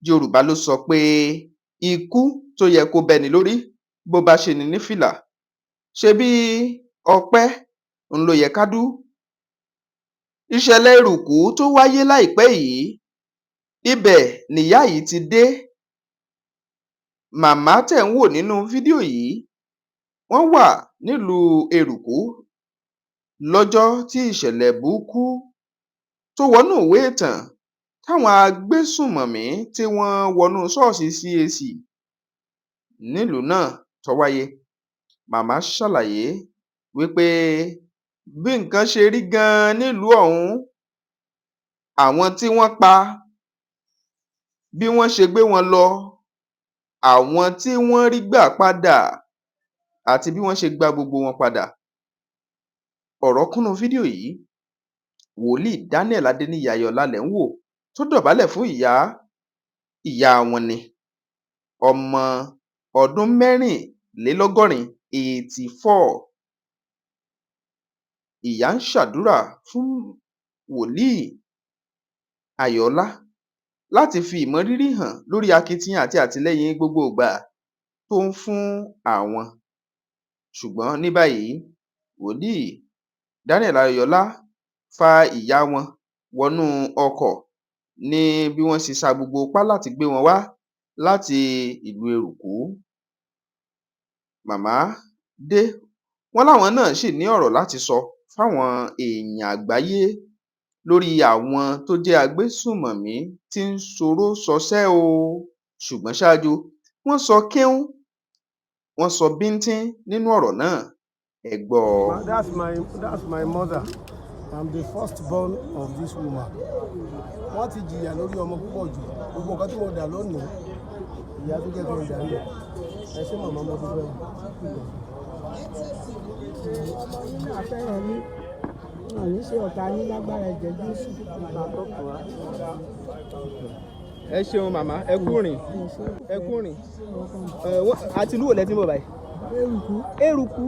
Yorùbá ló sọ pé ikú tó yẹ kó bẹ́ni lórí bó bá ṣe ni ní fìlà, ṣebí ọpẹ́ ń ló yẹ ká dú. Ìṣẹ̀lẹ̀ eruùkù tó wáyé láìpẹ́ yìí, ibẹ̀ nìyá yìí ti dé. Màmá tẹ̀ ń wò nínú fídíò yìí, wọ́n wà nílùú eruùkù lọ́jọ́ tí ìṣẹ̀lẹ̀ burúkú tó wọnú ìwé ìtàn táwọn agbésùnmọ̀mí tí wọ́n wọnú ṣọ́ọ̀ṣì CAC nílùú náà tó wáyé. Màmá ṣàlàyé wípé bí nǹkan ṣe rí gan-an nílùú ọ̀hún, àwọn tí wọ́n pa, bí wọ́n ṣe gbé wọn lọ, àwọn tí wọ́n rí gbà padà àti bí wọ́n ṣe gba gbogbo wọn padà. Ọ̀rọ̀ kúnnú fídíò yìí. Wòlíì Daniel Adéníyì Ayọ̀ọ́lá lẹ̀ ń wò tó dọ̀bálẹ̀ fún ìyá wọn ni. Ọmọ ọdún 84, 84. Ìyá ń ṣàdúrà fún wòlíì Ayọ̀ọ́lá láti fi ìmọrírì hàn lórí akitiyan àti àtìlẹ́yìn gbogbo ìgbà tó ń fún àwọn. Ṣùgbọ́n ní báyìí, wòlíì Daniel Ayọ̀ọ́lá fa ìyá wọn wọnú ọkọ̀ ní bí wọ́n ṣe sa gbogbo ipá láti gbé wọn wá láti ìlú eruùkù. Màmá dé, wọ́n láwọn náà sì ní ọ̀rọ̀ láti sọ fáwọn èèyàn àgbáyé lórí àwọn tó jẹ́ agbésùnmọ̀mí tí ń soró sọsẹ́ o. Ṣùgbọ́n ṣáájú, wọ́n sọ kíún, wọ́n sọ bíntín nínú ọ̀rọ̀ náà. Ẹ gbọ́. That's my mother. I'm the first born of this woman. Wọ́n ti jìyà lórí ọmọ púpọ̀ jù. Gbogbo nǹkan tí mo dà lónìí, ìyá tó jẹ́ kí n dà nílẹ̀. Ẹ ṣé màmá mo dúpẹ́. Afẹ́ràn mi, wọn ní ṣe ọ̀tá yín lágbára ẹ̀jẹ̀ Jésù. Ẹ ṣeun màmá, ẹ kú rìn. Ẹ kú rìn. Àti ìlú wo lẹ ti ń bọ̀ báyìí? Eruku.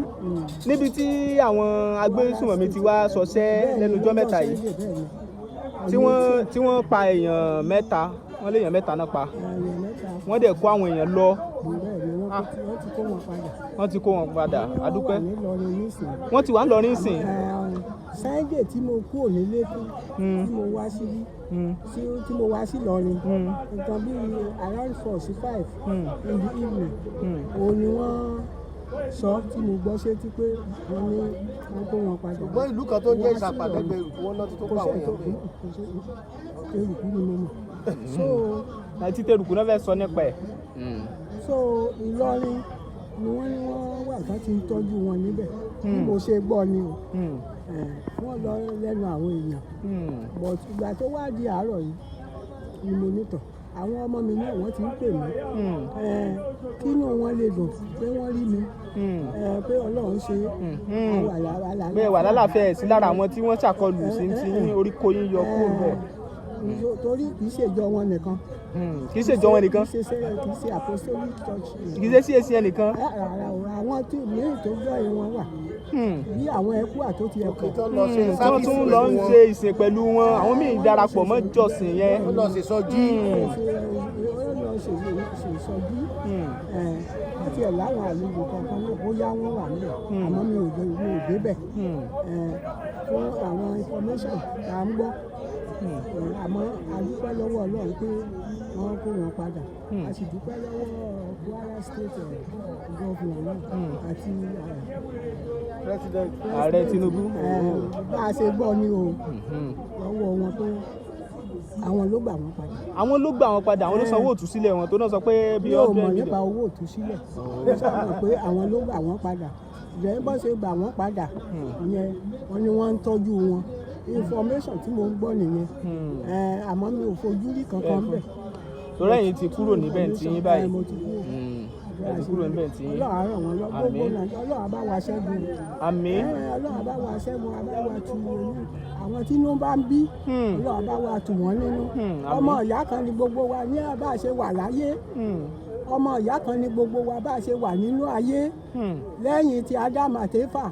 Níbi tí àwọn agbésùnmọ̀mí ti wá ṣọṣẹ́ lẹ́nu ọjọ́ mẹ́ta yìí, tí wọ́n pa èèyàn mẹ́ta, wọ́n lé èèyàn mẹ́ta náà pa, wọ́n dẹ̀ kó àwọn èèyàn lọ. Wọ́n ti kó wọn padà. Adúpẹ́. Wọ́n ti wà ń lọrin sìn. Sunday tí mo kúrò nílé tí mo wá síbí, tí mo wá sí Ìlọrin, nǹkan bíi around 4 sí 5 in the evening, òun ni wọ́n sọ tí mo gbọ́ sétí pé wọ́n ní wọ́n kó wọn padà. Ṣùgbọ́n ìlú kan tó jẹ́ ìsàpàdẹ́gbẹ̀ eruùkù wọn náà ti tó pa àwọn èèyàn pé. Eruùkù ni mo mọ̀. Àti tẹ̀rùkù náà fẹ́ sọ nípa ẹ̀. So Ìlọrin ni wọ́n wà tán ti ń tọ́jú wọn níbẹ̀. Bí mo ṣe gbọ́ ni o. Wọ́n lọ lẹ́nu àwọn èèyàn. But ìgbà tó wá di àárọ̀ yìí ni mo nítọ̀. Àwọn ọmọ mi náà wọ́n ti ń pè mí. Kínú wọn lè dùn pé wọ́n rí mi. Pé Ọlọ́run ṣe bẹ́ẹ̀ wà lálàáfíà sí lára àwọn tí wọ́n ṣàkọlù sí ti orí kó yín yọ kúrò bẹ́ẹ̀. Torí kì í ṣèjọ wọn nìkan. Kì í ṣèjọ wọn nìkan. Kì í ṣe apostolic church. Kì í ṣe CAC ẹnìkan. Àwọn tí mìíràn tó gbọ́ yìí wọ́n wà. Bí àwọn ẹkú àtòtí ẹ̀kọ́. Wọ́n tún lọ ń ṣe ìsìn pẹ̀lú wọn. Àwọn míì darapọ̀ mọ́ jọ́sìn yẹn. Wọ́n lọ ṣe ìsọjí. Àti ẹ̀ láwọn àlejò kankan náà bóyá wọ́n wà níbẹ̀. Àmọ́ mi ò débẹ̀. Fún àwọn information tá a ń gbọ́. Àmọ́ a dúpẹ́ lọ́wọ́ Ọlọ́run pé wọ́n kó wọn padà. A sì dúpẹ́ lọ́wọ́ Kwara State Governor náà àti Ààrẹ Tinubu. Bá a ṣe gbọ́ ni o, lọ́wọ́ wọn pé àwọn ló gbà wọ́n padà. Àwọn ló gbà wọ́n padà, àwọn ló sanwó òtúsílẹ̀ wọn tó náà sọ pé bí ọdún ẹ̀mí. Yóò mọ̀ nípa owó òtúsílẹ̀. Ó sọ pé àwọn ló gbà wọ́n padà. Ìjẹ́ bọ́ ṣe gbà wọ́n padà, ìyẹn wọ́n ní wọ́n ń tọ́jú wọn. Information tí mo ń gbọ́ nìyẹn. Àmọ́ mi ò fojú rí kankan bẹ̀. Torí ẹ̀yin ti kúrò níbẹ̀ tí yín báyìí. Mo ti kúrò. Ẹ ti kúrò níbẹ̀ tí yín. Ọlọ́run á ràn wọ́n lọ. Gbogbo Nàìjíríà Ọlọ́run á bá wa ṣẹ́gun. Àmín. Ọlọ́run á bá wa ṣẹ́gun, á bá wa tu wọn nínú. Àwọn tí inú bá ń bí, Ọlọ́run á bá wa tù wọ́n nínú. Ọmọ ìyá kan ni gbogbo wa ní bá a ṣe wà láyé. Ọmọ ìyá kan ni gbogbo wa bá a ṣe wà nínú ayé. Lẹ́yìn tí Ádámù àti Éfà.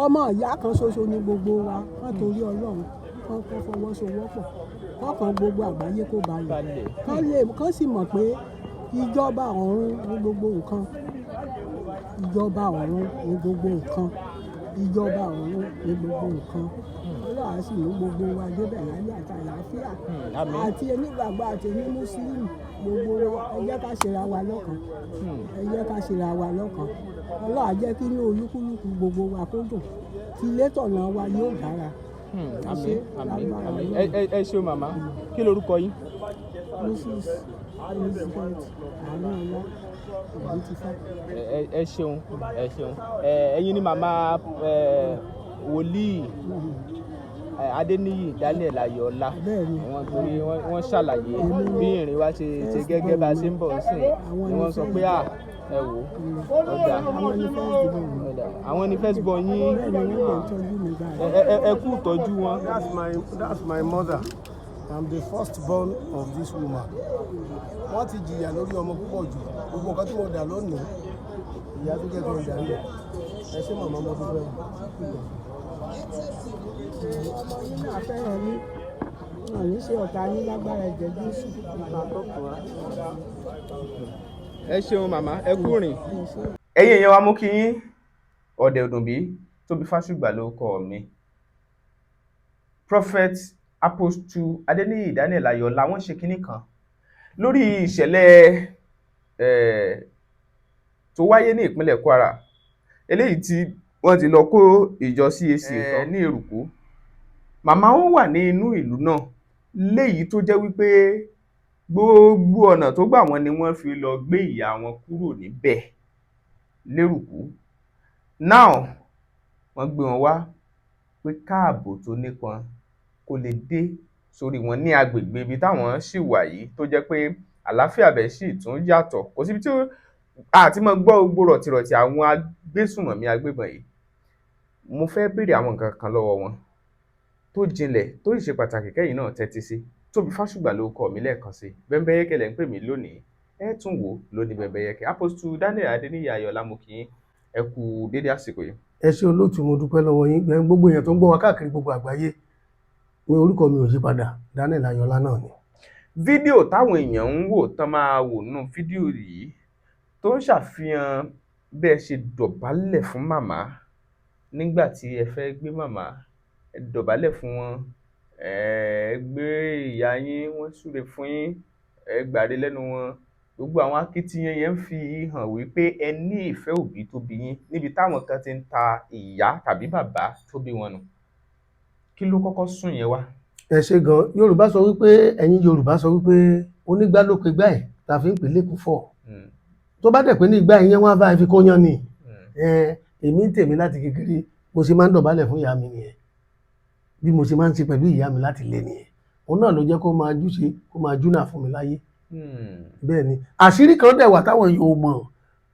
Ọmọ ìyá kan ṣoṣo ni gbogbo wa. Wọ́n torí Ọlọ́run, wọ́n kọ́ fọwọ́sowọ́pọ̀. kọ́kàn gbogbo àgbáyé kó balẹ̀ kán sì mọ̀ pé ìjọba ọ̀run ní gbogbo nǹkan ìjọba ọ̀run ní gbogbo nǹkan ìjọba ọ̀run ní gbogbo nǹkan Ọlọ́run sì mú gbogbo wa débẹ̀ láyé àti àlàáfíà àti onígbàgbọ́ àti onímùsùlùmí gbogbo wa ẹ jẹ́ ká ṣera wa lọ́kàn ẹ jẹ́ ká ṣera wa lọ́kàn Ọlọ́run á jẹ́ kí inú olúkúlùkù gbogbo wa kó dùn tí ilé tọ̀nà wa yóò dára. Àmín. Ẹ ṣeun màmá kí lorúkọ yín. Mrs. Elizabeth Àríọlá Ògúntífá. Ẹ ṣeun ẹ̀yin ni màmá wòlíì Adéníyì Daniel Ayọ̀ọ́lá wọ́n ṣàlàyé bí ìrìn wa ṣe gẹ́gẹ́ bá a ṣe ń bọ̀ sìn ni wọ́n sọ pé ẹ wò ọ̀dà àwọn ni first born yín ẹ kú ìtọ́jú wọn. That's my mother. I'm the first born of this woman. Wọ́n ti jìyà lórí ọmọ púpọ̀ jù gbogbo nǹkan tí mo dà lónìí ìyá tó jẹ́ kí n dà ń lẹ̀ ẹ ṣé màmá mo dúpẹ́. Ọmọ yín náà fẹ́ràn ní wọn ní ṣe ọ̀tá yín lágbára ẹ̀jẹ̀ Jésù nípa tọ́kùnrin. Ẹ ṣeun màmá ẹ kú rìn. ẹ̀yin èèyàn wa mú kí yín Ọ̀dẹ̀ Òdùnbí Tóbi Fásùgbà ló kọ mi. Prophet Apostle Adéníyì Daniel Ayọ̀ọ́lá wọ́n ṣe kinní kan lórí ìṣẹ̀lẹ̀ tó wáyé ní ìpínlẹ̀ Kwara eléyìí tí wọ́n ti lọ kó ìjọ CAC ní Èrùkú. Màmá wọn wà ní inú ìlú náà léyìí tó jẹ́ wípé gbogbo ọ̀nà tó gbà wọ́n ni wọ́n fi lọ gbé ìyá wọn kúrò níbẹ̀ lérùkú. Now wọ́n gbé wọn wá pé káàbò tó nípọn kó lè dé sórí wọn ní agbègbè ibi táwọn sì wà yìí tó jẹ́ pé àlàáfíà bẹ̀ sì tún yàtọ̀ kò síbi tí àti mọ́ gbọ́ gbogbo rọ̀tìrọ̀tì àwọn agbésùnmọ̀mí agbébọn yìí. Mo fẹ́ béèrè àwọn nǹkan kan lọ́wọ́ wọn tó jinlẹ̀ tó sì ṣe pàtàkì kẹ́yìn náà tẹ́tí sí. Tóbi Fásùgbà ló kọ mí lẹ́ẹ̀kan sí. Bẹ́ńbẹ́yẹ́kẹ́ lẹ́ ń pè mí lónìí ẹ tún wò lónìí Bẹ́ńbẹ́yẹ́kẹ́. Apostle Daniel Adéníyì Ayọ̀ọ́lá mo kí yín ẹ kú dédé àsìkò yìí. Ẹ ṣé olóòtú mo dúpẹ́ lọ́wọ́ yín gbogbo èèyàn tó ń gbọ́ wa káàkiri gbogbo àgbáyé ní orúkọ mi ò yí padà Daniel Ayọ̀ọ́lá náà ni. Fídíò táwọn èèyàn ń wò tán máa wò nínú fídíò yìí tó ń ṣàfihàn bẹ́ẹ̀ ṣe dọ̀bálẹ̀ fún màmá nígbà tí ẹ fẹ́ gbé màmá ẹ dọ̀bálẹ̀ fún wọn ẹ gbé ìyá yín wọ́n súre fún yín ẹ gbàre lẹ́nu wọn gbogbo àwọn akitiyan yẹn ń fi hàn wípé ẹ ní ìfẹ́ òbí tó bí yín níbi táwọn kan ti ń ta ìyá tàbí bàbá tó bí wọn nù. Kí ló kọ́kọ́ sún yẹn wá? Ẹ ṣé gan Yorùbá sọ wípé ẹ̀yin Yorùbá sọ wípé onígbá ló pe gbá ẹ̀ tá fi ń pè lẹ́kùn fọ̀ tó bá dẹ̀ pé ní ìgbà ìyẹn wọ́n á bá fi kó yán ni èmi ń tèmi láti kékeré mo ṣe máa ń dọ̀bálẹ̀ fún ìyá mi nìyẹn bí mo ṣe máa ń ṣe pẹ̀lú ìyá mi láti lé nìyẹn òun náà ló jẹ́ kó máa júṣe kó máa júnà fún mi láyé. Bẹ́ẹ̀ ni àṣírí kan dẹ̀ wà táwọn yóò mọ̀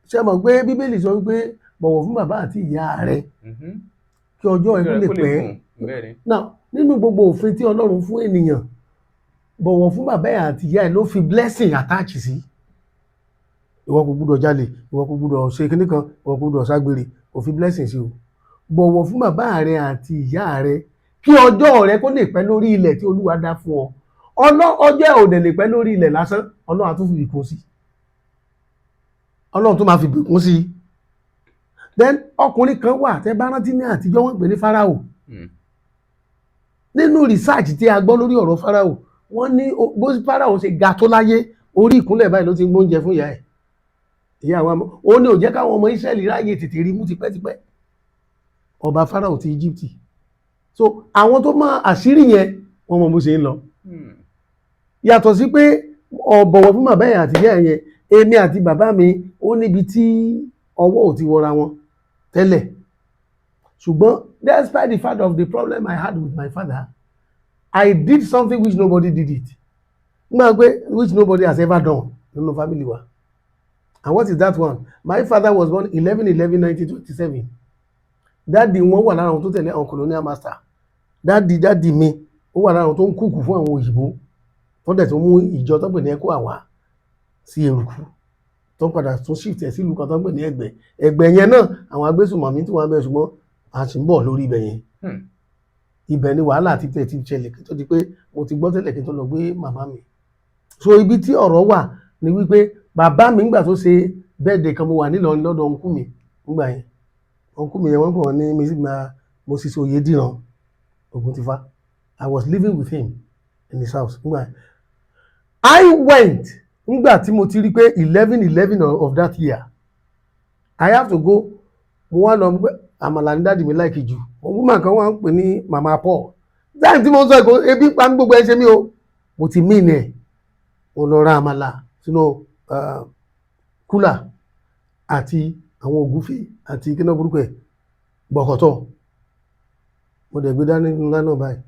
ṣe mọ̀ pé Bíbélì sọ wípé bọ̀wọ̀ fún bàbá àti ìyá rẹ kí ọjọ́ ẹ kó lè pẹ́. Now nínú gbogbo òfin tí Ọlọ́run fún ènìyàn bọ̀wọ̀ fún bàbá àti ìyá ẹ ló fi blessing attach sí. Ìwọ kò gbúdọ̀ jalè ìwọ kò gbúdọ̀ ṣe kinní kan ìwọ kò gbúdọ̀ ṣàgbèrè kò fi blessing sí o. Bọ̀wọ̀ fún bàbá rẹ àti ìyá rẹ kí ọjọ́ rẹ kó lè pẹ́ lórí ilẹ̀ tí Olúwa dá fún ọ. Ọjọ́ ò dẹ̀ lè pẹ́ lórí ilẹ̀ lásán Ọlọ́run á tún fi ìkún sí. Ọlọ́run tó máa fi ìkún sí. Then ọkùnrin kan wà tẹ́ bá rántí ní àtijọ́ wọ́n pè ní Fáráò. Nínú research tí a gbọ́ lórí ọ̀rọ̀ Fáráò wọ́n ní bó Fáráò ṣe ga tó láyé orí ìkúnlẹ̀ báyìí ló ti ń gbóúnjẹ fún ìyá ẹ̀. Ìyá wa ó ní ò jẹ́ káwọn ọmọ Ísírẹ́lì ráyè tètè rí mú tipẹ́tipẹ́ ọba Fáráò ti Íjíbítì. So àwọn tó mọ àṣírí yẹn wọ́n mọ bó ṣe ń lọ. Yàtọ̀ sí pé ọ̀bọ̀wọ̀ fún bàbá yẹn àti ìyá yẹn èmi àti bàbá mi ó níbi tí ọwọ́ ò ti wọra wọn tẹ́lẹ̀ ṣùgbọ́n despite the fact of the problem I had with my father I did something which nobody did it nígbà pé which nobody has ever done nínú family wa. And what is that one? My father was born 11/11/1927. Dáàdì wọn wà lára àwọn tó tẹ̀lé àwọn colonial master. Dáàdì mi ó wà lára àwọn tó ń kúkú fún àwọn òyìnbó tó dẹ̀ tó mú ìjọ tó pè ní Ẹ̀kọ́ Àwá sí Èrùkú tó padà tún shift ẹ̀ sílùú kan tó pè ní Ẹ̀gbẹ́. Ẹ̀gbẹ́ yẹn náà àwọn agbésùnmọ̀mí tí wọ́n bẹ̀ ṣùgbọ́n a sì ń bọ̀ lórí ibẹ̀ yẹn. ibẹ̀ ni wàhálà àti tẹ̀ ti ṣẹlẹ̀ kí tó di pé mo ti gbọ́ tẹ́lẹ̀ kí tó lọ gbé màmá mi. So ibi tí ọ̀rọ̀ wà ni wípé bàbá mi ńgbà tó ṣe birthday kan mo wà nílọrin lọ́dọ̀ ọ̀nkú mi ńgbà yẹn. Ọ̀nkú mi yẹn wọ́n pè wọ́n ní Moses Oyediran Oguntifa. I was living with him in his house ńgbà yẹn. I went ńgbà tí mo ti rí pé 11/11 of that year I have to go mo wá lọ pé àmàlà ní dáàdì mi láìkì jù woman kan wọ́n ń pè ní Mama Paul dáàdì tí mo sọ èkó ebi pa ní gbogbo ẹ ṣe mí o mo ti mí nẹ mo lọ ra àmàlà sínú kúlà àti àwọn ògúnfẹ̀ àti kíná burúkú ẹ̀ gbọ̀kọ̀tọ̀ mo dẹ̀ gbé dání ńlá náà báyìí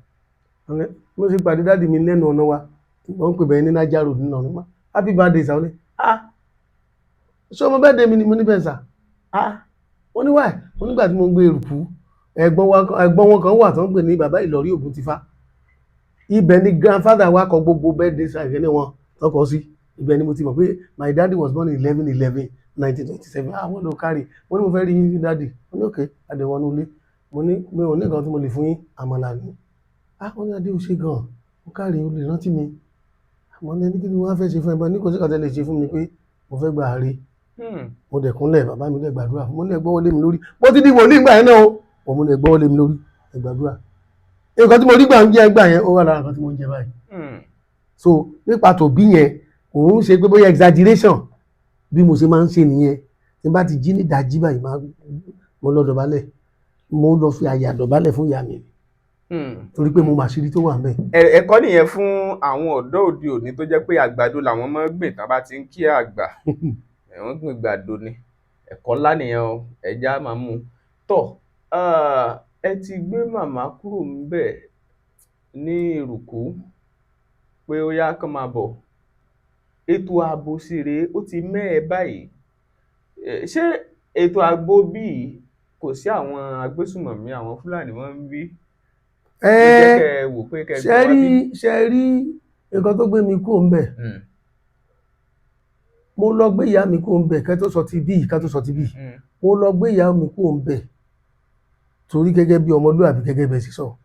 mo sì pàdé dáàdì mi lẹ́nu ọ̀nà wa wọ́n ń pè bẹ́ẹ̀ ní Niger Road nínú ọ̀nà happy birthday sà ó ní ṣé ọmọ bẹ́ẹ̀ dé mi ni mo ní bẹ́ẹ̀ sà wọ́n ní wáyé wọ́n nígbà tí mo ń gbé Èrùkú ẹ̀gbọ́n wọn kan wà tó ń pè ní bàbá Ìlọrí Ògúntifá ibẹ̀ ni grandfather wa kọ gbogbo birthday sàgẹ́ ní wọn tọkọ sí ibẹ̀ ni mo ti mọ̀ pé my daddy was born in 11/11/1927 wọ́n ló kárì wọ́n ní mo fẹ́ rí yín dáàdì wọ́n ní òkè àdẹ̀wọ̀n ilé mo ní mi ò ní nǹkan tí mo lè fún yín àmàlà ni wọ́n ní adé ò ṣe gan-an mo kárì ó lè rántí mi àmọ́ ní ẹni kí ni wọ́n á fẹ́ ṣe fún ẹ bá ní kò sí kàtẹ́ lè ṣe fún mi pé mo fẹ́ gba àárẹ̀ mo dẹ̀ kúnlẹ̀ bàbá mi dẹ̀ gbàdúrà mo ní ẹ gbọ́wọ́ lé mi lórí mo ti di wòlíì ìgbà yẹn náà o mo ní ẹ gbọ́wọ́ lé mi lórí ẹ gbàdúrà nǹkan tí mo rí gbà ń jẹ́ ìgbà yẹn ó wà lára nǹkan tí mo ń jẹ báyìí so nípa tòbí yẹn òun ṣe pé bóyá exaggeration bí mo ṣe máa ń ṣe nìyẹn tí n bá ti jí ní ìdájí báyìí mo lọ dọ̀bálẹ̀ mo lọ fi àyà dọ̀bálẹ̀ fún ìyá mi torí pé mo mà ṣírí tó wà ń bẹ̀. ẹ̀kọ́ nìyẹn fún àwọn ọ̀dọ́ òde òní tó jẹ́ pé àgbàdo làwọn máa ń gbìn tán bá ti ń kí àgbà wọ́n gbìn àgbàdo ni ẹ̀kọ́ ńlá nìyẹn o ẹja máa mú un tọ̀ ẹ ti gbé màmá kúrò ńbẹ̀ ní Èrùkú pé ó yá kán máa bọ̀ ètò ààbò sì rèé ó ti mẹ́ẹ̀ báyìí ṣé ètò ààbò bíi kò sí àwọn agbésùmọ̀mí àwọn Fúlàní wọ́n ń bí ṣe rí nǹkan tó gbé mi kúrò ńbẹ̀ mo lọ gbé ìyá mi kúrò ńbẹ̀ ká tó sọ ti bí mo lọ gbé ìyá mi kúrò ńbẹ̀ torí gẹ́gẹ́ bí ọmọlúwàbí gẹ́gẹ́ bẹ́ẹ̀ sísọ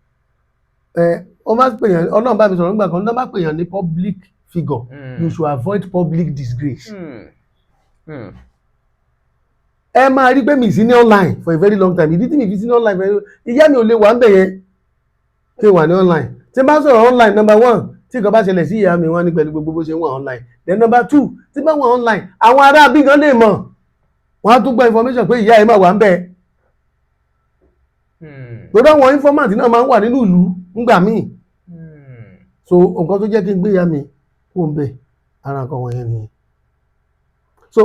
Ọlọ́run bá mi sọ̀rọ̀ nígbà kan ló bá pèèyàn ní public figure you should avoid public disgrace. Ẹ máa rí pé mi sí ní online for a very long time ìdí tí mi fi sí ní online ìyá mi ò lè wà ń bẹ̀ yẹn kí n wà ní online tí n bá sọ̀rọ̀ online number one tí nǹkan bá ṣẹlẹ̀ sí ìyá mi wọ́n ní pẹ̀lú gbogbo bó ṣe ń wà online then number two tí bá wà online àwọn ará bí gan lè mọ̀ wọ́n á tún gbọ́ information pé ìyá ẹ̀ máa wà ń bẹ̀ torí àwọn informant náà máa ń wà nínú ìlú ńgbà míì so nǹkan tó jẹ́ kí n gbé ìyá mi kó ń bẹ̀ ara nǹkan wọ̀nyẹn nìyẹn so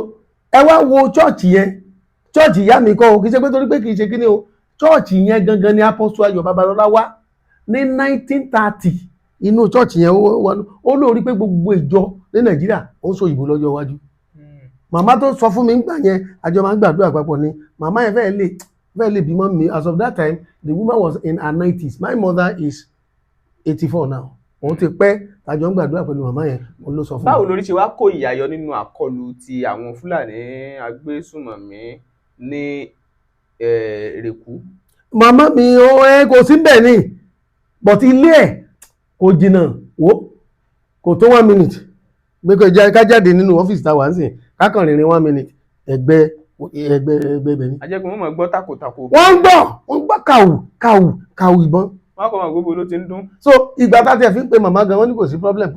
ẹ wá wo chọ́ọ̀chì yẹn chọ́ọ̀chì ìyá mi kọ́ o kì í ṣe pé torí pé kì í ṣe kí ni o chọ́ọ̀chì yẹn gangan ni Apostle Ayọ̀ Babalọ́lá wá ní 1930 inú chọ́ọ̀chì yẹn ó lórí pé gbogbo ìjọ ní Nàìjíríà ó ń sọ ìbò lọ́jọ́ iwájú màmá tó sọ fún mi ńgbà yẹn àjọ máa ń gbàdúrà papọ̀ ni màmá yẹn fẹ́ẹ́ lè bímọ mi as of that time the woman was in her 90s my mother is 84 now òun ti pẹ́ àjọ ń gbàdúrà pẹ̀lú màmá yẹn òun ló sọ fún mi. báwo lórí ṣe wá kó ìyàyọ nínú àkọlù ti àwọn Fúlàní agbésùmọ̀mí ní Èrùkú. màmá mi kò sí bẹ́ẹ̀ ni but ilé ẹ̀ kò jìnnà kò tó 1 minute gbé ká jáde nínú ọ́fíìsì táwa ń sìn kákan rìnrìn 1 minute ẹgbẹ́ ibẹ̀ ni. ajẹ́gun wọn máa gbọ́ takòtakò. wọ́n gbọ́ kàwù ìbọn. wọ́n kọ́ máa gbogbo ló ti ń dún. so ìgbà tá a ti ẹ̀ fi ń pe màmá gan wọ́n ní kò sí problem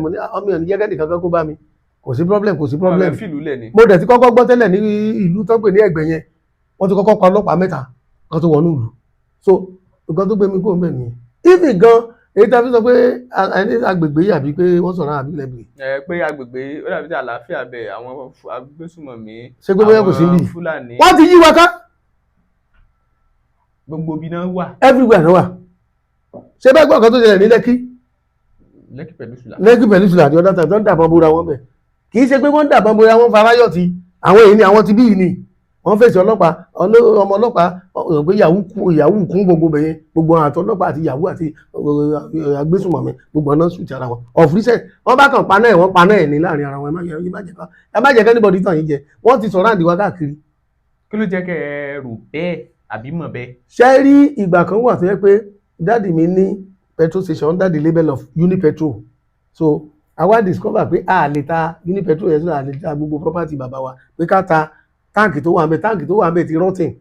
mo ní ọmọ ìyẹn jẹ́gẹ́ nìkan kan kó bá mi kò sí problem. mo dẹ̀ ti kọ́kọ́ gbọ́ tẹ́lẹ̀ ní ìlú tó pè ní Ẹ̀gbẹ́ yẹn wọ́n ti kọ́kọ́ pa ọlọ́pàá 3 kan tó wọnú ìlú so nǹkan tó gbé mi kúrò ńbẹ̀ nìyẹn even gan èyí tá a fi sọ pé ẹni agbègbè yàbí pé wọ́n sọ̀rọ̀ àbí lẹ́bìrì. pé agbègbè ó dàbí tí àlàáfíà bẹ àwọn agbésùmọ̀mí ṣé pé bóyá kò sí bí Fúlàní. wọ́n ti yí wa ká. gbogbo ibi náà wà. everywhere náà wà. ṣé bẹ́ẹ̀ gbọ́ nǹkan tó ṣẹlẹ̀ ní Lẹ́kì Peninsula àti ọ̀dà tàbí tó ń dàbọn bóra wọn bẹ̀ kì í ṣe pé wọ́n ń dàbọn bóra wọn farayọ̀ ti àwọn èyí ni àwọn ti bí yìí ni wọ́n fèsì ọlọ́pàá ọmọ ọlọ́pàá pé yahoo kún gbogbo bẹ̀yẹn gbogbo àti ọlọ́pàá àti yahoo àti agbésùmọ̀mí gbogbo ọ̀nà sùn ti ara wọn ọ̀fíìsẹ̀ wọ́n bá kàn paná ẹ̀ ní láàrin ara wọn ẹ má jẹ́ kẹ́ níbọ̀dí tàn yín jẹ wọ́n ti sọ̀rọ̀ àǹdíwá káàkiri. kí ló jẹ́ kẹ́ ẹ rò bẹ́ẹ̀ àbí mọ̀ bẹ́ẹ̀. ṣé rí ìgbà kan wà tó yẹ pé dáàdì mi ní petrol station under the label of Unipetrol, so àwa discover pé a lè ta Unipetrol yẹn, so a lè ta gbogbo property bàbá wa, pé ká ta táǹkì tó wà ń bẹ̀ ti rotting.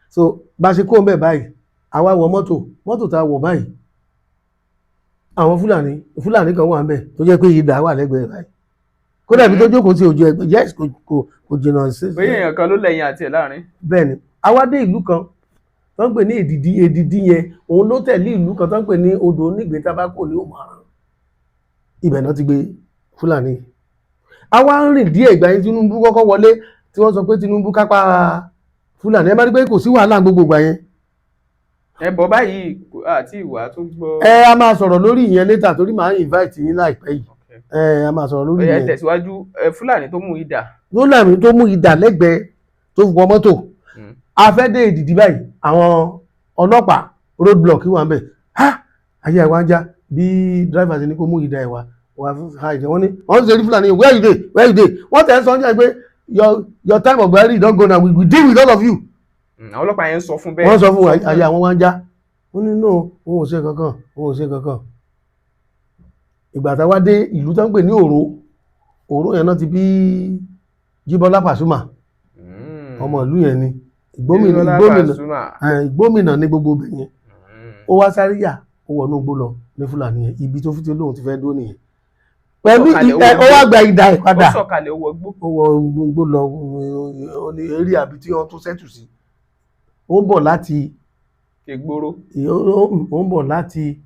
So bá ṣe kó ń bẹ̀ báyìí, àwa wọ mọ́tò tá a wọ̀ báyìí, àwọn fúlàní kan wà ń bẹ̀ tó jẹ́ pé ìdá wà lẹ́gbẹ̀ẹ́ báyìí, kódà ibi tó jókòó sí ojú ẹgbẹ́, yes, kò jìnnà sí. pé èèyàn kan ló lẹ́yìn àti ẹ̀ láàrin. bẹ́ẹ̀ ni àwa dé ìlú kan tó ń pè ní èdìdí yẹn, òun ló tẹ̀lé ìlú kan tó ń pè ní odò onígbé tabako ní Òmàrán, ibẹ̀ náà ti gbé fúlàní. àwa ń rìn díẹ̀, ìgbà yẹn Tinubu kọ́kọ́ wọlé, tí wọ́n sọ pé Tinubu kápá fúlàní, ẹ bá rí pé kò sí wàhálà gbogbo ìgbà yẹn. ẹ bọ̀ báyìí àti ìwà tó gbọ́. A máa sọ̀rọ̀ lórí ìyẹn later, torí màá invite yín láìpẹ́ yìí. A máa sọ̀rọ̀ lórí ìyẹn. ẹ tẹ̀síwájú. Fúlàní tó mú idà. Fúlàní tó mú idà lẹ́gbẹ̀ẹ́ tó wọ mọ́tò. Afẹ́dé èdìdí báyìí, àwọn ọlọ́pàá road block wà ń bẹ̀. Ayé ẹ̀ wá ń já bí driver ti ní kó mú idà ẹ̀ wá ha ìdẹ̀ wọ́n ní wọ́n ti ṣe rí Fúlàní, where you dey wọ́n tẹ̀ ń sọ ọ́njà pé your time of Buhari don go now, we will deal with all of you. Àwọn ọlọ́pàá yẹn ń sọ fún bẹ́ẹ̀. Wọ́n sọ fún ayé àwọn wá ń já. Wọ́n ní no, òun ò ṣe kankan. Ìgbà tá wá dé ìlú tó ń pè ní Òró yẹn náà ti bí Jíbọ́lá Pàṣúmà, ọmọ ìlú yẹn ni ìgbómìnà ní gbogbo ibẹ̀ yẹn. Ó wá sáré yà, ó wọnú igbó lọ ní Fúlàní yẹn, ibi tó fi tí olóhùn ti fẹ́ dó nìyẹn. Pẹ̀lú ó wá gba idà ẹ̀ padà, ó sọ̀kalẹ̀ ó wọ igbó lọ ní eré àbí tí wọ́n tún sẹ́tù sí. Ó ń bọ̀ láti Ìgboro, ó ń bọ̀ láti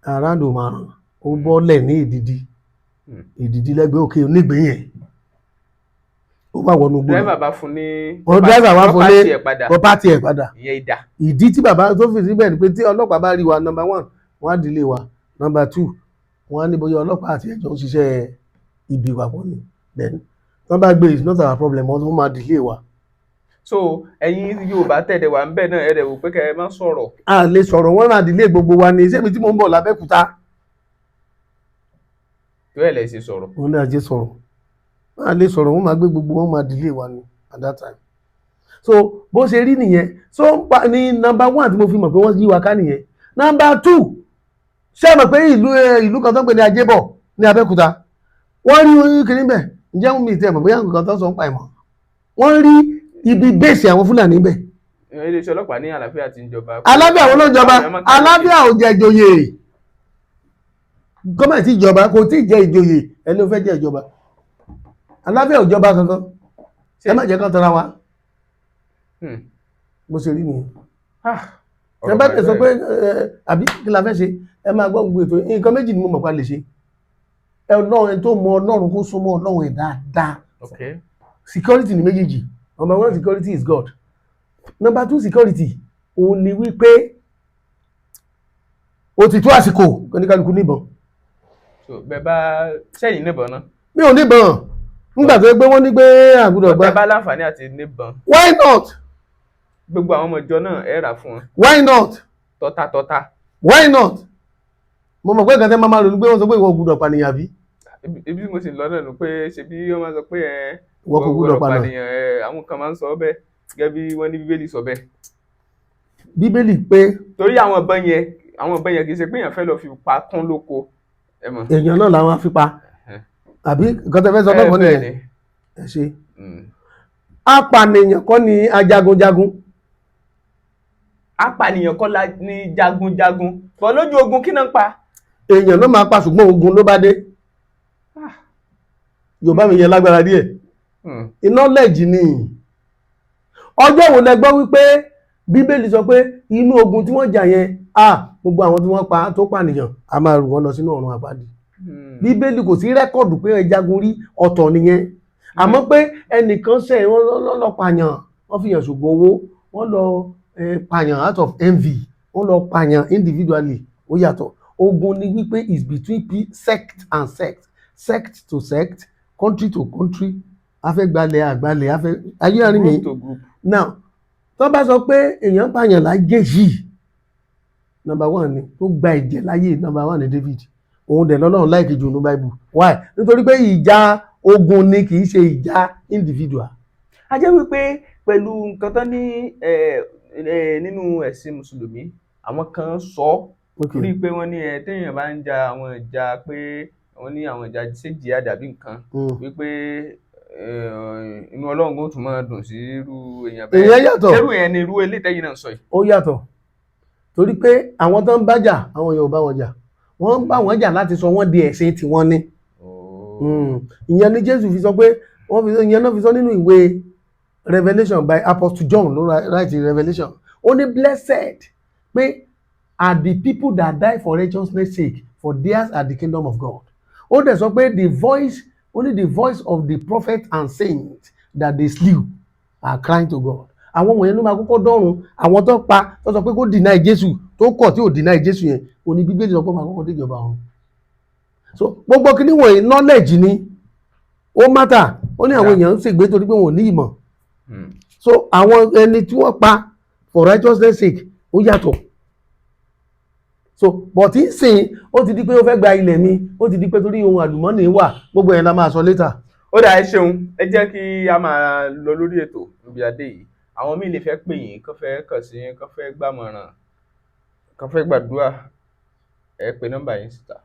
around Òmàrán, ó bọ́lẹ̀ ní Èdìdí lẹ́gbẹ̀ẹ́ òkè onígbé yẹn, ó bá wọnú gbó. dírẹ́fà bá fún ní property ẹ̀ padà. ìyẹn idà. Ìdí tí bàbá tó fi síbẹ̀ ni pé tí ọlọ́pàá bá rí wa, number 1 wọ́n á dìlé wa, number 2 wọ́n á ní bóyá ọlọ́pàá àti ẹ̀jọ́ ń ṣiṣẹ́ ibi papọ̀ ni, then wọ́n bá gbé it's not our problem, wọ́n máa dìlé wa. So ẹ̀yin Yorùbá tẹ̀dẹ̀ wà ń bẹ̀ náà ẹ̀rẹ̀ wò pé kẹ́ ẹ má sọ̀rọ̀. A lè sọ̀rọ̀, wọ́n máa dìlé gbogbo wa ni, sẹ́mi tí mo ń bọ̀ l'Abẹ́òkúta. tó ẹ̀ lẹ̀ ṣe sọ̀rọ̀. Wọ́n ní ajé sọ̀rọ̀, wọ́n á lè sọ̀rọ̀, wọ́n máa gbé gbogbo wọn máa dìlé wa ni at that time. So bó ṣe rí nìyẹn. So ní number 1 tí mo fi mọ̀ pé wọ́n yí wa ká nìyẹn. Number 2, ṣé mọ̀ pé ìlú kan tó ń pè ní Ajébọ̀ ní Abẹ́òkúta, wọ́n rí kiri bẹ̀, ǹjẹ́ mi tẹ̀ mọ̀ bóyá nǹkan tó ń sọ ń pa ìmọ̀, wọ́n rí ibi bẹ́ẹ̀sì àwọn Fúlàní bẹ̀. Iléeṣẹ́ ọlọ́pàá ní àlàáfíà ti ń jọba. Àlàáfíà àwọn ló ń jọba, àlàáfíà ò jẹ́ ìjòyè. Gọ́ọ̀mẹ̀ntì ìjọba kò tí ì jẹ́ ìjòyè, ẹni ó fẹ́ jẹ́ ìjọba. Àlàáfíà ò jọba kankan, ẹ má jẹ́ kán tara wa. Bó ṣe rí nìyẹn. Ẹ bá tẹ̀ sọ pé àbí kí la fẹ́ ṣe, ẹ máa gbọ́ gbogbo ètò nǹkan méjì ni mo mọ̀ pa lè ṣe. Ẹni tó mọ Ọlọ́run kó súnmọ́ Ọlọ́run ẹ̀ dáadáa. Security ni méjèèjì. Number 1 security is God. Number 2 security òun ni wípé ó ti tó àsìkò oníkálukú níbọn. So bẹ́ẹ̀ bá sẹ́yìn níbọn náà. Mi ò níbọn nígbà tó gbé wọ́n ní pé àgùdọ̀ gbá. bẹ́ẹ̀ bá láǹfààní àti níbọn. Why not? Gbogbo àwọn ọmọ ìjọ náà ẹ rà fún wọn. Why not? Tọ́ta. Why not? Mo mọ̀ pé nǹkan tẹ́ máa lò ní pé wọ́n sọ pé ìwọ gbúdọ̀ pànìyàn bí. Ibi mo sì lọ náà nù pé ṣe bí wọ́n máa sọ pé ìwọ kò gbúdọ̀ pànìyàn. Àwọn kan máa ń sọ bẹ́ẹ̀ gẹ́gẹ́ bí wọ́n ní Bíbélì sọ bẹ́ẹ̀. Bíbélì pé. Torí àwọn ìbọn yẹn kì í ṣe pé èèyàn fẹ́ lọ fi pa kún lóko. Èèyàn náà làwọn fi pa. Àbí nǹkan tẹ́ fẹ́ sọ bẹ́ẹ̀ kọ́ nìyẹn. Ẹ ṣe. Apànìyàn kọ́ ni ajagunjagun. Apànìyàn kọ́ ni jagunjagun. Bọ̀ lójú ogun kí náà ń pa? Èèyàn ló máa pa ṣùgbọ́n ogun ló bá dé. Yorùbá mi yẹn lágbára díẹ̀. Iná lẹ́jì ni. Ọjọ́ wo lẹ gbọ́ wípé Bíbélì sọ pé inú ogun tí wọ́n jà yẹn gbogbo àwọn tí wọ́n pa tó pànìyàn a máa rù wọ́n lọ sínú ọ̀run àpáàdì. Bíbélì kò sí rẹ́kọ̀dù pé ẹ jagun rí, ọ̀tọ̀ nìyẹn. Àmọ́ pé ẹnìkan ṣe wọ́n lọ pààyàn, wọ́n fi yàn ṣògùn owó, wọ́n lọ pààyàn out of envy, wọ́n lọ pààyàn individually, ó yàtọ̀. Ogun ni wípé is between sect and sect to sect, country to country, afẹ́gbalẹ̀ àgbalẹ̀ ayé àárín mi. Now tó bá sọ pé èèyàn pààyàn láyé yìí, number 1 ni tó gba ìjẹ láyé, number 1 ni David. Òun dẹ̀ lọ́lọ́run láìkejì òun Bible. Why? Nítorí pé ìjà ogun ni kì í ṣe ìjà individual. A jẹ́ wípé pẹ̀lú nǹkan tán ní nínú ẹ̀sìn Mùsùlùmí, àwọn kan sọ Okay. torí pé wọ́n ní téèyàn bá ń ja àwọn ìjà pé wọ́n ní àwọn ìjà ṣé jihad àbí nǹkan wípé inú Ọlọ́run ó tún máa dùn sí irú èèyàn bẹ́ẹ̀. Ìyẹn yàtọ̀. ṣérú yẹn ni irú eléyìí tẹ́yìn náà sọ yìí. Ó yàtọ̀ torí pé àwọn tó ń bá jà àwọn èèyàn ò bá wọn jà, wọ́n ń bá wọn jà láti sọ wọ́n di ẹ̀sìn tí wọ́n ní. Ìyẹn ni Jésù fi sọ pé ìyẹn náà fi sọ nínú ìwé Revelation by Apostle John ló write Revelation. Ó ní blessed pé are the people that die for righteousness' sake, for theirs are the kingdom of God. Ó dẹ̀ sọ pé only the voice of the prophet and saints that they slew are crying to God. Àwọn wọ̀nyẹn ló máa kọ́kọ́ dọ́run, àwọn tó pa tó sọ pé kó deny Jésù tó kọ̀ tí ò deny Jésù yẹn, òní Bíbélì sọ pé máa kọ́kọ́ déjọba ọ̀run. So gbogbo kíní wọ̀nyí knowledge ni ó matter. Ó ní àwọn èèyàn ń ṣègbé torí pé wọn ò ní ìmọ̀. So àwọn ẹni tí wọ́n pa for righteousness sake ó yàtọ̀. So but ń sìn ó ti di pé ó fẹ́ gba ilẹ̀ mi, ó ti di pé torí ohun àlùmọ́nì wà, gbogbo yẹn la máa sọ later. Ó dà, ẹ ṣeun, ẹ jẹ́ kí a máa lọ lórí ètò níbi adé yìí. Àwọn míì lè fẹ́ pè yín, kán fẹ́ kàn sí yín, kán fẹ́ gbàmọ̀ràn, kán fẹ́ gbàdúrà, ẹ pe nọ́mbà yín síta.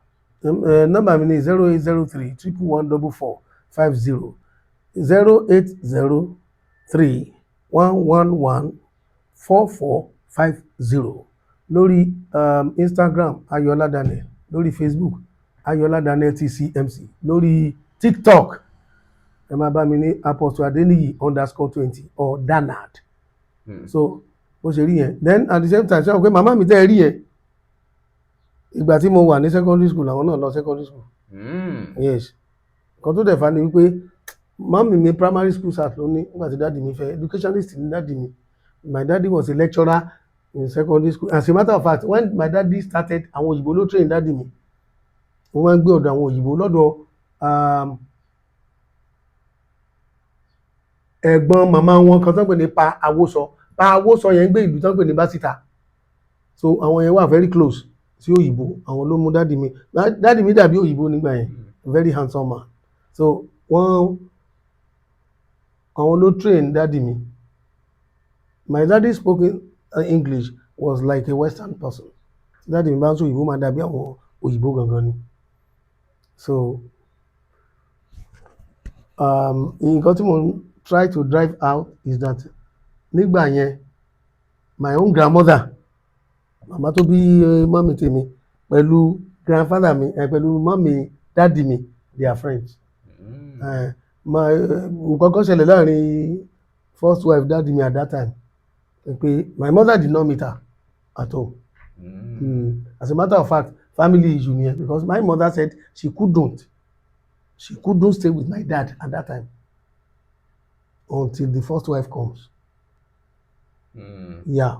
Nọ́mbà mi ni 0803 114 50 0803 111 4450 lórí Instagram Ayọ̀ọ́lá Daniel, lórí Facebook Ayọ̀ọ́lá Daniel TCMC, lórí TikTok ẹ máa bá mi ní Apostle Adeniyi _20 or Danad. So bó ṣe rí yẹn, then at the same time ṣe wọ́n pé màmá mi tẹ́ ẹ rí yẹn ìgbà tí mo wà ní secondary school àwọn náà lọ secondary school. Yes, kan tó dẹ̀ fa ni wípé mọ́mì mi primary school sat ló ní nígbà tí dáàdì mi fẹ́, educationist ní dáàdì mi. My daddy was a lecturer in secondary school. As a matter of fact, when my daddy started, àwọn òyìnbó ló train dáàdì mi. Mo máa ń gbé ọ̀dọ̀ àwọn òyìnbó lọ́dọ̀ ẹ̀gbọ́n màmá wọn kan tó ń pè ní Pa Awósọ yẹn ń gbé ìlú tó ń pè ní Básítà. So àwọn yẹn wà very close sí òyìnbó, àwọn ló mú dáàdì mi. Dáàdì mi dàbí òyìnbó nígbà yẹn, very handsome man. So àwọn ló train dáàdì mi. My daddy spoke English was like a Western person. Dáàdì mi bá ń sọ òyìnbó máa dàbí àwọn òyìnbó gangan ni. So nǹkan tí mo try to drive out is that nígbà yẹn my own grandmother, màmá tó bí mọ́mì tèmi, pẹ̀lú grandfather mi pẹ̀lú mọ́mì dáàdì mi, they are friends. Nǹkan kan ṣẹlẹ̀ láàrin first wife dáàdì mi at that time pé my mother did not meet her at all. As a matter of fact, family issue nìyẹn, because my mother said she couldn't stay with my dad at that time until the first wife comes. Yeah.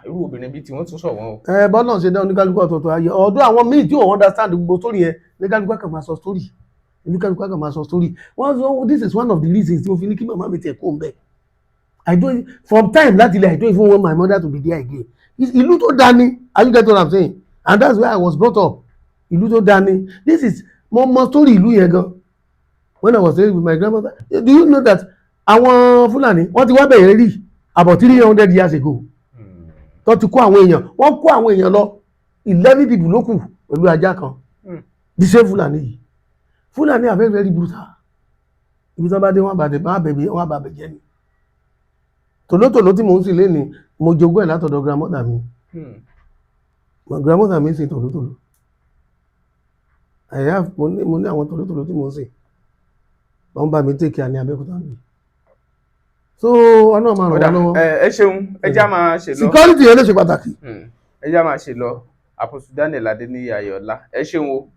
Irú obìnrin bíi tí wọ́n tún sọ wọ́n o. Bọ́lá ṣe dá oníkálukú ọ̀tọ̀ọ̀tọ̀ ayé ọ̀dọ̀ àwọn míì tí ò understand gbogbo story yẹn, oníkálukú kan máa sọ story. Wọ́n sọ this is one of the reasons tí mo fi ní kí màmá mi tiẹ̀ kó ń bẹ̀. I don't, from time láti ilẹ̀, I don't even want my mother to be there again. Ìlú tó dání, are you get what I'm saying? And that's where I was brought up. Ìlú tó dání. This is mo mọ story ìlú yẹn gan. When I was staying with my grandmother, do you know that àwọn Fúlàní wọ́n ti wá bẹ̀rẹ̀ rí about 300 years ago. Tó ti kó àwọn èèyàn, wọ́n kó àwọn èèyàn lọ 11 people ló kù pẹ̀lú ajá kan. The same Fúlàní yìí. Fúlàní are very very brutal. Ibi tí wọ́n bá dé wọ́n bá bẹ̀ jẹ́ ni. Tòlótòló tí mò ń sìn lénìí, mo jogún ẹ̀ látọ̀dọ̀ grandmother mi. Grandmother mi ń sìn tòlótòló. Mo ní àwọn tòlótòló tí mò ń sìn. Wọ́n bá mi take care ní Abẹ́òkúta mi. So ọ̀nà máa ràn wá lọ́wọ́. Ẹ ṣeun, ẹ já máa ṣe lọ. Security yẹn ló ṣe pàtàkì. Ẹ já máa ṣe lọ. Apostle Daniel Adeniyi Ayọ̀ọ́lá, ẹ ṣeun o.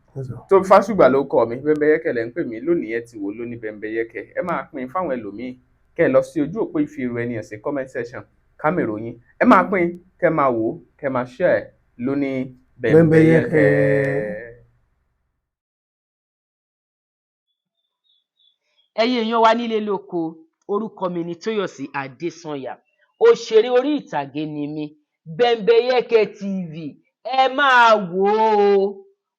Tó Fásùgbà ló kọ mi, Bẹ́mbẹ́yẹ́kẹ́ lẹ́ ń pè mí lónìí, ẹ ti wò lóní Bẹ́mbẹ́yẹ́kẹ́. Ẹ máa pín fáwọn ẹlòmíì, kẹ́ ẹ lọ sí ojú òpó ìfìrù ẹni ẹ̀sìn comment section kámẹ́rò yín. Ẹ máa pín, kẹ́ máa wò, kẹ́ máa share lóní Bẹ́mbẹ́yẹ́kẹ́. Ẹ̀yin èèyàn wa nílé lóko, orúkọ mi ni Tóyọ̀sí Adésànyà, òṣèré orí ìtàgé ni mí. Bẹ́mbẹ́yẹ́kẹ́ TV, ẹ máa wò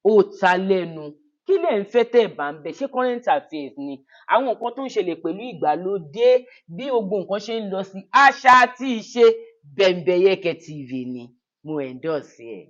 ó ta lẹ́nu. Kí lẹ̀ ń fẹ́ tẹ̀ bá ń bẹ̀? Ṣé current affairs ni? Àwọn nǹkan tó ń ṣẹlẹ̀ pẹ̀lú ìgbàlódé, bí gbogbo nǹkan ṣe ń lọ sí àṣà àti ìṣe, Bẹ́mbẹ́yẹ́kẹ́ TV ni. mo endorse ẹ̀.